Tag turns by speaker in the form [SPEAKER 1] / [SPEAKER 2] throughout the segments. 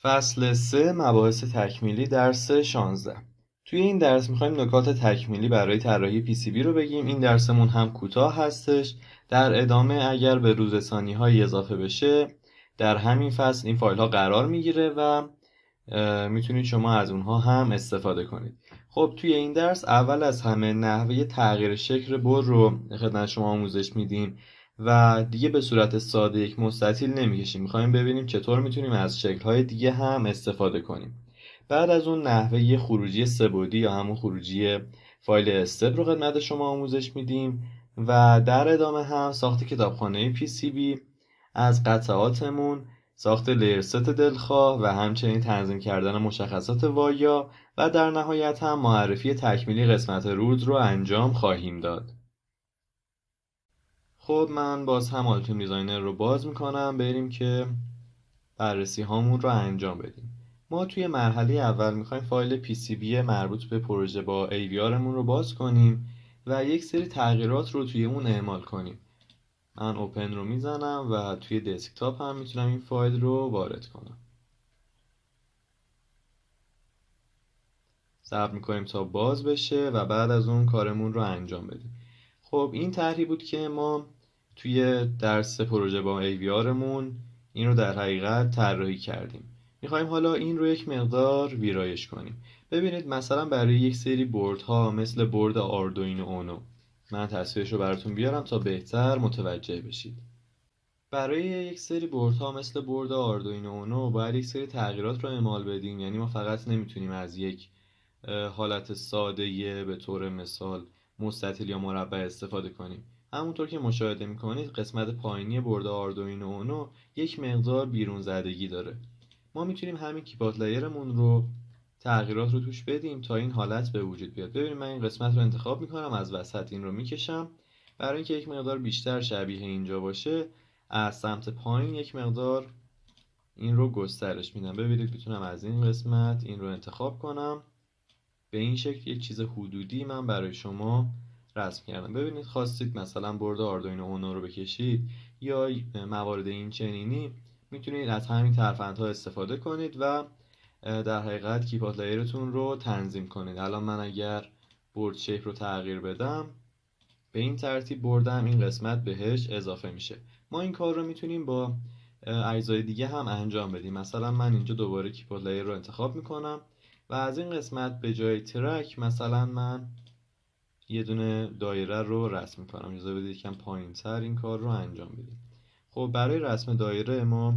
[SPEAKER 1] فصل 3 مباحث تکمیلی درس 16. توی این درس میخوایم نکات تکمیلی برای طراحی PCB رو بگیم. این درسمون هم کوتاه هستش. در ادامه اگر به روزرسانی‌های اضافه بشه در همین فصل این فایل ها قرار میگیره و میتونید شما از اونها هم استفاده کنید. خب توی این درس اول از همه نحوه تغییر شکل بر رو خدمت شما آموزش میدیم و دیگه به صورت ساده یک مستطیل نمیکشیم. میخوایم ببینیم چطور میتونیم از شکل‌های دیگه هم استفاده کنیم. بعد از اون نحوه خروجی سه‌بعدی یا همون خروجی فایل استپ رو خدمت شما آموزش میدیم و در ادامه هم ساخت کتابخانه PCB از قطعاتمون، ساخت لیرست دلخواه و همچنین تنظیم کردن مشخصات وایا و در نهایت هم معرفی تکمیلی قسمت رود رو انجام خواهیم داد. خب من باز هم آلتیم دیزاینر رو باز میکنم، بریم که بررسی هامون رو انجام بدیم. ما توی مرحله اول میخوایم فایل PCB مربوط به پروژه با AVRمون رو باز کنیم و یک سری تغییرات رو توی اون اعمال کنیم. من اوپن رو میزنم و توی دسکتاپ هم میتونم این فایل رو وارد کنم. صبر میکنیم تا باز بشه و بعد از اون کارمون رو انجام بدیم. خب این طرحی بود که ما توی درس پروژه با AVRمون این رو در حقیقت طراحی کردیم. میخوایم حالا این رو یک مقدار ویرایش کنیم. ببینید مثلا برای یک سری بردها مثل برد آردوینو اونو، من تصویرش رو براتون بیارم تا بهتر متوجه بشید. برای یک سری بردها مثل برد آردوینو اونو باید یک سری تغییرات رو اعمال بدیم. یعنی ما فقط نمیتونیم از یک حالت ساده به طور مثال مستطیل یا مربع استفاده کنیم. همونطور که مشاهده میکنید قسمت پایینی برد آردوینو اونو یک مقدار بیرون زدگی داره. ما میتونیم همین کیپاد لایرمون رو تغییرات رو توش بدیم تا این حالت به وجود بیاد. ببینید من این قسمت رو انتخاب میکنم، از وسط این رو میکشم. برای اینکه یک مقدار بیشتر شبیه اینجا باشه از سمت پایین یک مقدار این رو گسترش میدم. ببینید میتونم از این قسمت این رو انتخاب کنم. به این شکل یک چیز حدودی من برای شما رسم کردم. ببینید خواستید مثلا برد آردوینو اونو رو بکشید یا موارد این چنینی، میتونید از همین ترفندها استفاده کنید و در حقیقت کیپاد لایرتون رو تنظیم کنید. الان من اگر برد شیپ رو تغییر بدم به این ترتیب بردم این قسمت بهش اضافه میشه. ما این کار رو میتونیم با اجزای دیگه هم انجام بدیم. مثلا من اینجا دوباره کیپاد لایر رو انتخاب میکنم و از این قسمت به جای ترک مثلا من یه دونه دایره رو رسم میکنم. اجازه بدید یکم پایین‌تر این کار رو انجام بدیم. خب برای رسم دایره ما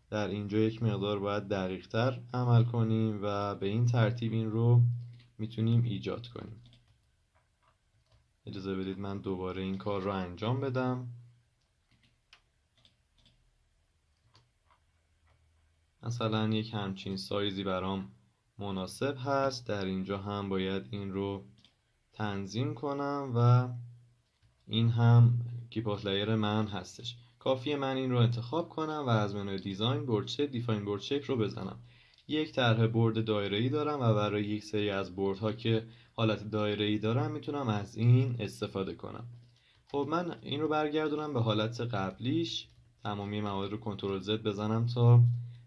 [SPEAKER 1] در اینجا یک مقدار باید دقیق‌تر عمل کنیم و به این ترتیب این رو میتونیم ایجاد کنیم. اجازه بدید من دوباره این کار رو انجام بدم. مثلا یک همچین سایزی برام مناسب هست. در اینجا هم باید این رو تنظیم کنم و این هم کیپاد لایر من هستش. کافیه من این رو انتخاب کنم و از منوی دیزاین برد شیپ دیفاین برد شیپ رو بزنم. یک طرح برد دایره‌ای دارم و برای یک سری از بردها که حالت دایره‌ای دارم میتونم از این استفاده کنم. خب من این رو برگردونم به حالت قبلیش، تمامی موارد رو کنترل زد بزنم تا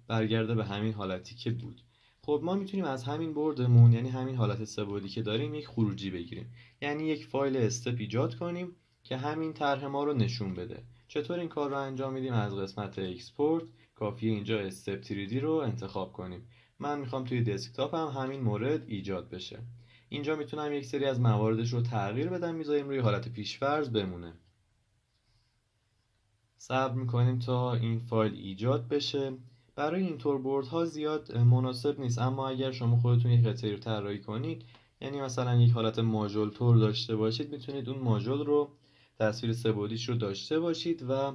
[SPEAKER 1] برگرده به همین حالتی که بود. خب ما میتونیم از همین بردمون، یعنی همین حالت سه‌بعدی که داریم، یک خروجی بگیریم. یعنی یک فایل استپ ایجاد کنیم که همین طرح ما رو نشون بده. چطور این کار رو انجام میدیم؟ از قسمت اکسپورت کافیه اینجا استپ 3D رو انتخاب کنیم. من میخوام توی دسکتاپم همین مورد ایجاد بشه. اینجا میتونم یک سری از مواردش رو تغییر بدم، میذاریم روی حالت پیشفرض بمونه. صبر میکنیم تا این فایل ایجاد بشه. برای اینطور بردها زیاد مناسب نیست، اما اگر شما خودتون یک قطعه رو طراحی کنید، یعنی مثلا یک حالت ماژول طور داشته باشید، میتونید اون ماژول رو تصویر سه‌بعدیش رو داشته باشید و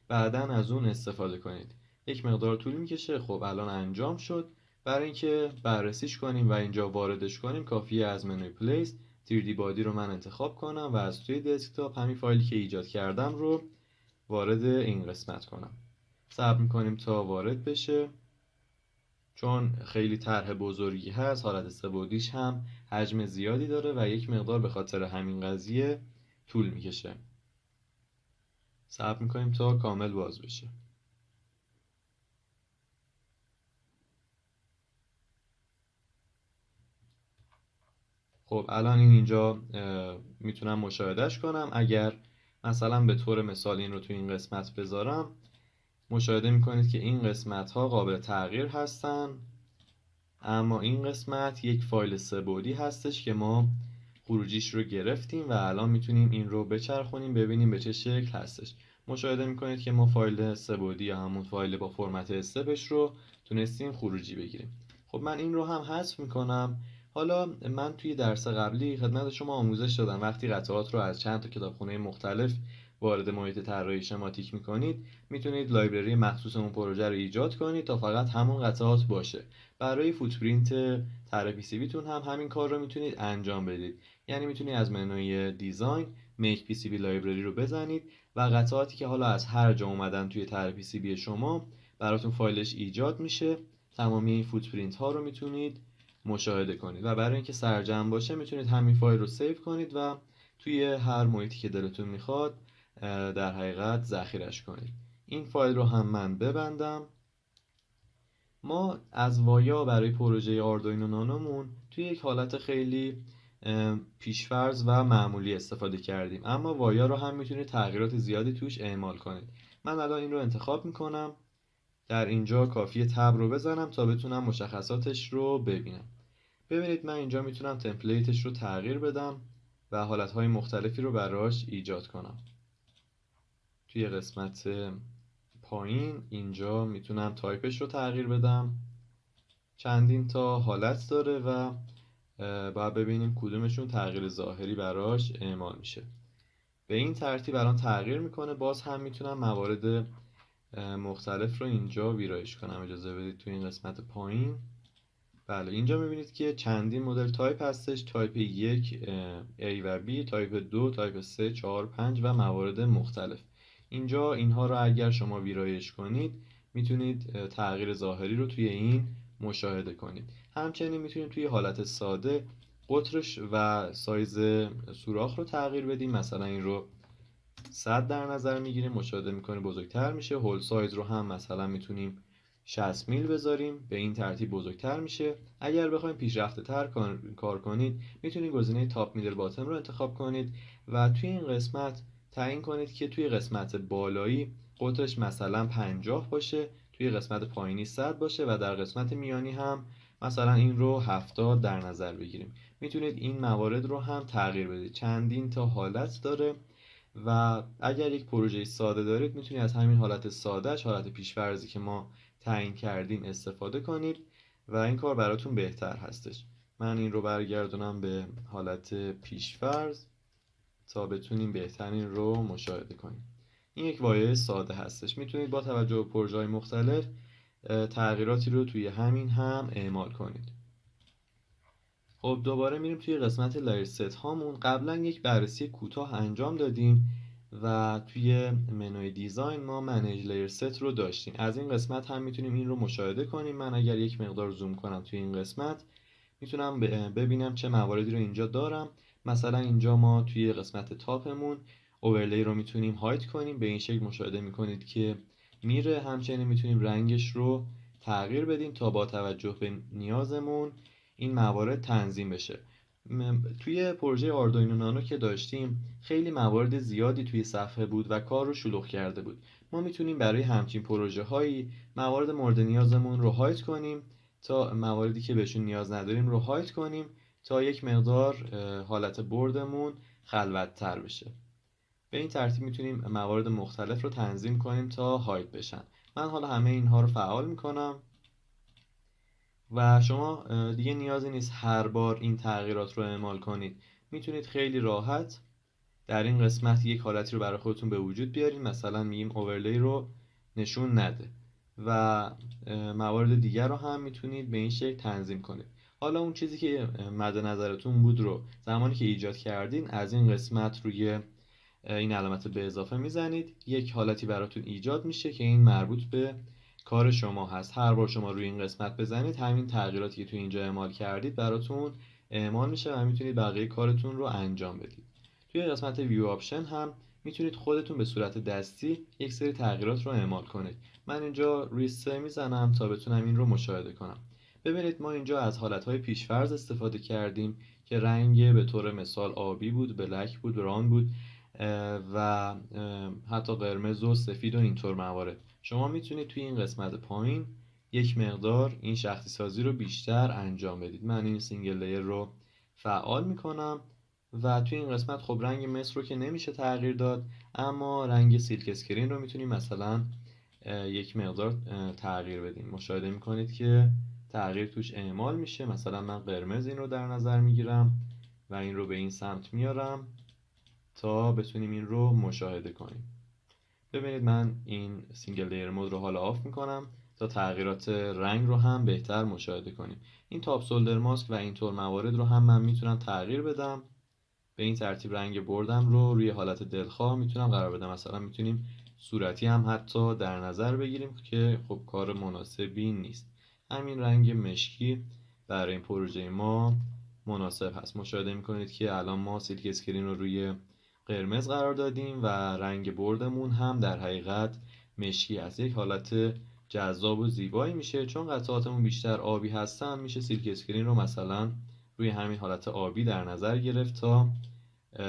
[SPEAKER 1] بعداً از اون استفاده کنید. یک مقدار طول میکشه. خب الان انجام شد. برای اینکه بررسیش کنیم و اینجا واردش کنیم کافیه از منوی پلیس 3D بادی رو من انتخاب کنم و از توی دسکتاپ همین فایلی که ایجاد کردم رو وارد این قسمت کنم. صبر میکنیم تا وارد بشه. چون خیلی طرح بزرگی هست، حالت سه‌بعدیش هم حجم زیادی داره و یک مقدار به خاطر همین قضیه طول میکشه. صبر میکنیم تا کامل باز بشه. خب الان این اینجا میتونم مشاهدهش کنم. اگر مثلا به طور مثال این رو تو این قسمت بذارم، مشاهده میکنید که این قسمت ها قابل تغییر هستن، اما این قسمت یک فایل سه‌بعدی هستش که ما خروجیش رو گرفتیم و الان میتونیم این رو بچرخونیم ببینیم به چه شکل هستش. مشاهده میکنید که ما فایل سه‌بعدی یا همون فایل با فرمت استپش رو تونستیم خروجی بگیریم. خب من این رو هم حذف میکنم. حالا من توی درس قبلی خدمت شما آموزش دادم وقتی قطعات رو از چند تا کتابخونه مختلف وارد محیط طراحی شماتیک میکنید، میتونید لایبرری مخصوص اون پروژه رو ایجاد کنید تا فقط همون قطعات باشه. برای فوتپرینت طرح پی سی بیتون هم همین کار رو میتونید انجام بدید. یعنی میتونید از منوی دیزاین میک پی سی بی لایبرری رو بزنید و قطعاتی که حالا از هر جا اومدن توی طرح پی سی بی شما براتون فایلش ایجاد میشه. تمامی این فوتپرینت ها رو میتونید مشاهده کنید و برای اینکه سرجم باشه میتونید همین فایل رو سیو کنید و توی هر محیطی که دلتون میخواد در حقیقت ذخیرش کنید. این فایل رو هم من ببندم. ما از وایا برای پروژه آردوینو نانومون توی یک حالت خیلی پیشفرض و معمولی استفاده کردیم، اما وایا رو هم میتونید تغییرات زیادی توش اعمال کنید. من الان این رو انتخاب میکنم. در اینجا کافیه تب رو بزنم تا بتونم مشخصاتش رو ببینم. ببینید من اینجا میتونم تمپلیتش رو تغییر بدم و حالتهای مختلفی رو براش ایجاد کنم. توی قسمت پایین اینجا میتونم تایپش رو تغییر بدم. چندین تا حالت داره و باید ببینیم کدومشون تغییر ظاهری براش اعمال میشه. به این ترتیب الان تغییر میکنه. باز هم میتونم موارد مختلف رو اینجا ویرایش کنم. اجازه بدید توی این قسمت پایین. بله اینجا میبینید که چندین مدل تایپ هستش. تایپ 1 A و B، تایپ 2، تایپ 3، 4، 5 و موارد مختلف. اینجا اینها رو اگر شما ویرایش کنید میتونید تغییر ظاهری رو توی این مشاهده کنید. همچنین میتونید توی حالت ساده قطرش و سایز سوراخ رو تغییر بدیم. مثلا این رو 100 در نظر میگیریم، مشاهده میکنیم بزرگتر میشه. هول سایز رو هم مثلا میتونیم 60 میل بذاریم، به این ترتیب بزرگتر میشه. اگر بخوایم پیشرفته تر کار کنید میتونید گزینه تاپ میدل باتم رو انتخاب کنید و توی این قسمت تعیین کنید که توی قسمت بالایی قطرش مثلا 50 باشه، توی قسمت پایینی 100 باشه و در قسمت میانی هم مثلا این رو 70 در نظر بگیریم. میتونید این موارد رو هم تغییر بدید. چندین تا حالت داره و اگر یک پروژه ساده دارید میتونید از همین حالت سادهش، حالت پیش‌فرضی که ما تعیین کردیم استفاده کنید و این کار براتون بهتر هستش. من این رو برگردونم به حالت پیش‌فرض تا بتونیم بهترین رو مشاهده کنیم. این یک وایه ساده هستش. میتونید با توجه به پروژه‌های مختلف تغییراتی رو توی همین هم اعمال کنید. خب دوباره میریم توی قسمت لایر ست هامون. قبلا یک بررسی کوتاه انجام دادیم و توی منوی دیزاین ما منیج لایر ست رو داشتیم. از این قسمت هم میتونیم این رو مشاهده کنیم. من اگر یک مقدار زوم کنم توی این قسمت میتونم ببینم چه مواردی رو اینجا دارم. مثلا اینجا ما توی قسمت تاپمون اوورلی رو میتونیم هاید کنیم. به این شکل مشاهده میکنید که میره. همچنین میتونیم رنگش رو تغییر بدیم تا با توجه به نیازمون این موارد تنظیم بشه. توی پروژه آردوینو نانو که داشتیم خیلی موارد زیادی توی صفحه بود و کار رو شلوغ کرده بود. ما میتونیم برای همچین پروژه هایی موارد مورد نیازمون رو هاید کنیم تا مواردی که بهشون نیاز نداریم رو هاید کنیم تا یک مقدار حالت بردمون خلوت تر بشه. به این ترتیب میتونیم موارد مختلف رو تنظیم کنیم تا هاید بشن. من حالا همه اینها رو فعال میکنم و شما دیگه نیازی نیست هر بار این تغییرات رو اعمال کنید. میتونید خیلی راحت در این قسمت یک حالتی رو برای خودتون به وجود بیارید. مثلا میگیم اوورلی رو نشون نده و موارد دیگر رو هم میتونید به این شکل تنظیم کنید. حالا اون چیزی که مد نظرتون بود رو زمانی که ایجاد کردین از این قسمت روی این علامت به اضافه میزنید. یک حالتی براتون ایجاد میشه که این مربوط به کار شما هست. هر بار شما روی این قسمت بزنید همین تغییراتی که تو اینجا اعمال کردید براتون اعمال میشه و میتونید بقیه کارتون رو انجام بدید. توی قسمت ویو آپشن هم میتونید خودتون به صورت دستی یک سری تغییرات رو اعمال کنید. من اینجا روی 3 میزنم تا بتونم این رو مشاهده کنم. ببینید ما اینجا از حالتهای پیشفرض استفاده کردیم که رنگ به طور مثال آبی بود، بلک بود، براون بود و حتی قرمز و سفید و اینطور موارد. شما میتونید توی این قسمت پایین یک مقدار این شخصی سازی رو بیشتر انجام بدید. من این سینگل لیر رو فعال میکنم و توی این قسمت خب رنگ مس رو که نمیشه تغییر داد، اما رنگ سیلک اسکرین رو میتونیم مثلا یک مقدار تغییر بدیم. مشاهده میکنید که تغییر توش اعمال میشه. مثلا من قرمز این رو در نظر میگیرم و این رو به این سمت میارم تا بتونیم این رو مشاهده کنیم. ببینید من این سینگل لیر مود رو حالا آف میکنم تا تغییرات رنگ رو هم بهتر مشاهده کنیم. این تاپ سولدر ماسک و اینطور موارد رو هم من میتونم تغییر بدم. به این ترتیب رنگ بردم رو روی حالت دلخواه میتونم قرار بدم. مثلا میتونیم صورتی هم حتی در نظر بگیریم که خب کار مناسبی نیست. همین رنگ مشکی برای این پروژه ما مناسب هست. مشاهده میکنید که الان ما سیلک اسکرین رو روی قرمز قرار دادیم و رنگ بردمون هم در حقیقت مشکی است. یک حالت جذاب و زیبایی میشه. چون قطعاتمون بیشتر آبی هستن میشه سیلک اسکرین رو مثلا روی همین حالت آبی در نظر گرفت تا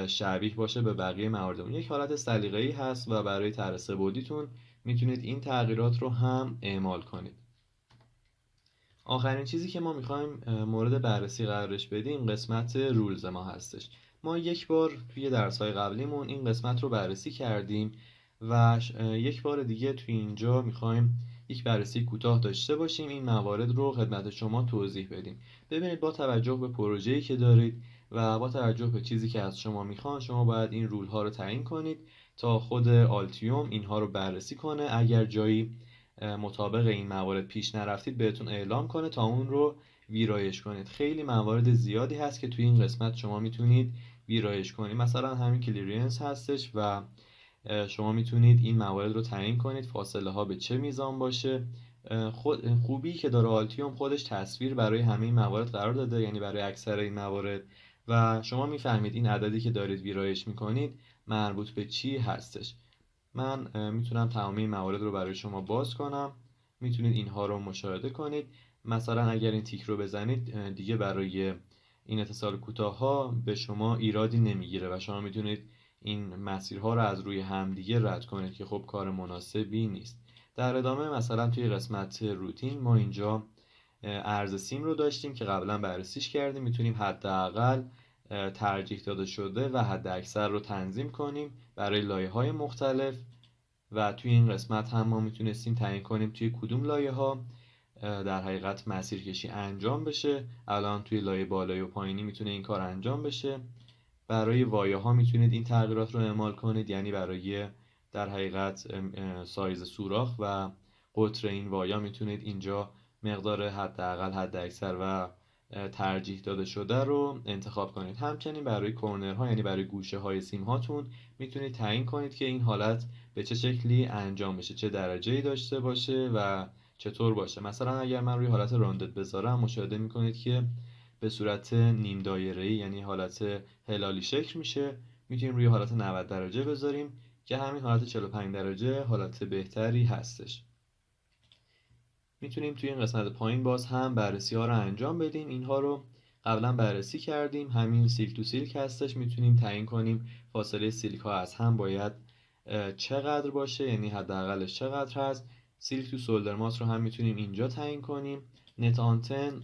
[SPEAKER 1] شبیه باشه به بقیه مواردمون. یک حالت سلیقه‌ای هست و برای طرح سه‌بعدیتون میتونید این تغییرات رو هم اعمال کنید. آخرین چیزی که ما میخوایم مورد بررسی قرارش بدیم قسمت رولز ما هستش. ما یک بار توی درس‌های قبلیمون این قسمت رو بررسی کردیم و یک بار دیگه توی اینجا میخوایم یک بررسی کوتاه داشته باشیم، این موارد رو خدمت شما توضیح بدیم. ببینید با توجه به پروژه‌ای که دارید و با توجه به چیزی که از شما میخوان، شما باید این رول ها رو تعیین کنید تا خود آلتیوم اینها رو بررسی کنه. اگر جایی مطابق این موارد پیش نرفتید بهتون اعلام کنه تا اون رو ویرایش کنید. خیلی موارد زیادی هست که توی این قسمت شما میتونید ویرایش کنید. مثلا همین کلیرنس هستش و شما میتونید این موارد رو تعیین کنید، فاصله ها به چه میزان باشه. خوبی که داره آلتیوم خودش تصویر برای همه این موارد قرار داده، یعنی برای اکثر این موارد، و شما میفهمید این عددی که دارید ویرایش میکنید مربوط به چی هستش. من میتونم تمامی این موارد رو برای شما باز کنم، میتونید اینها رو مشاهده کنید. مثلا اگر این تیک رو بزنید دیگه برای این اتصال کوتاه ها به شما ایرادی نمیگیره و شما میتونید این مسیرها رو از روی همدیگه رد کنید که خب کار مناسبی نیست. در ادامه مثلا توی قسمت روتین ما اینجا ارز سیم رو داشتیم که قبلا بررسیش کردیم. میتونیم حداقل ترجیح داده شده و حد اکثر رو تنظیم کنیم برای لایه‌های مختلف و توی این قسمت هم ما میتونستیم تعیین کنیم توی کدوم لایه‌ها در حقیقت مسیرکشی انجام بشه. الان توی لایه بالایی و پایینی میتونه این کار انجام بشه. برای وایه ها میتونید این تغییرات رو اعمال کنید، یعنی برای در حقیقت سایز سوراخ و قطر این وایه میتونید اینجا مقدار حداقل، حد اکثر و ترجیح داده شده رو انتخاب کنید. همچنین برای کورنرها، یعنی برای گوشه های سیم هاتون میتونید تعیین کنید که این حالت به چه شکلی انجام بشه، چه درجه‌ای داشته باشه و چطور باشه. مثلا اگر من روی حالت راندد بذارم مشاهده میکنید که به صورت نیم دایره‌ای، یعنی حالت هلالی شکل میشه. میتونیم روی حالت 90 درجه بذاریم که همین حالت 45 درجه حالت بهتری هستش. میتونیم توی این قسمت پایین باز هم بررسی ها رو انجام بدیم. اینها رو قبلا بررسی کردیم. همین سیلک تو سیلک هستش. میتونیم تعیین کنیم فاصله سیلک ها از هم باید چقدر باشه، یعنی حداقلش چقدر هست. سیلک تو سولدر ماست رو هم میتونیم اینجا تعیین کنیم. نت آنتن،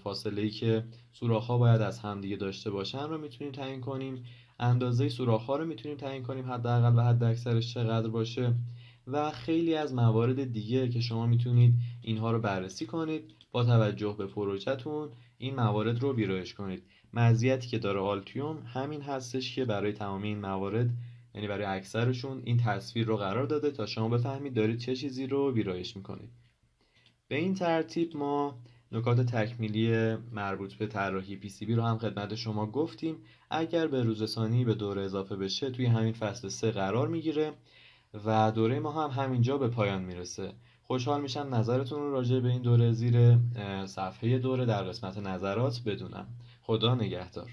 [SPEAKER 1] فاصله‌ای که سوراخ‌ها باید از هم دیگه داشته باشن رو میتونیم تعیین کنیم. اندازه سوراخ‌ها رو میتونیم تعیین کنیم حداقل و حد اکثرش چقدر باشه و خیلی از موارد دیگه که شما میتونید اینها رو بررسی کنید. با توجه به پروژه‌تون این موارد رو ویرایش کنید. مزیتی که داره آلتیوم همین هستش که برای تمام این موارد، یعنی برای اکثرشون، این تصویر رو قرار داده تا شما بفهمید دارید چه چیزی رو ویرایش میکنید. به این ترتیب ما نکات تکمیلی مربوط به طراحی PCB رو هم خدمت شما گفتیم. اگر به روزرسانی به دوره اضافه بشه توی همین فصل 3 قرار میگیره و دوره ما هم همینجا به پایان میرسه. خوشحال میشم نظرتون رو راجع به این دوره زیر صفحه دوره در قسمت نظرات بدونم. خدا نگهدار.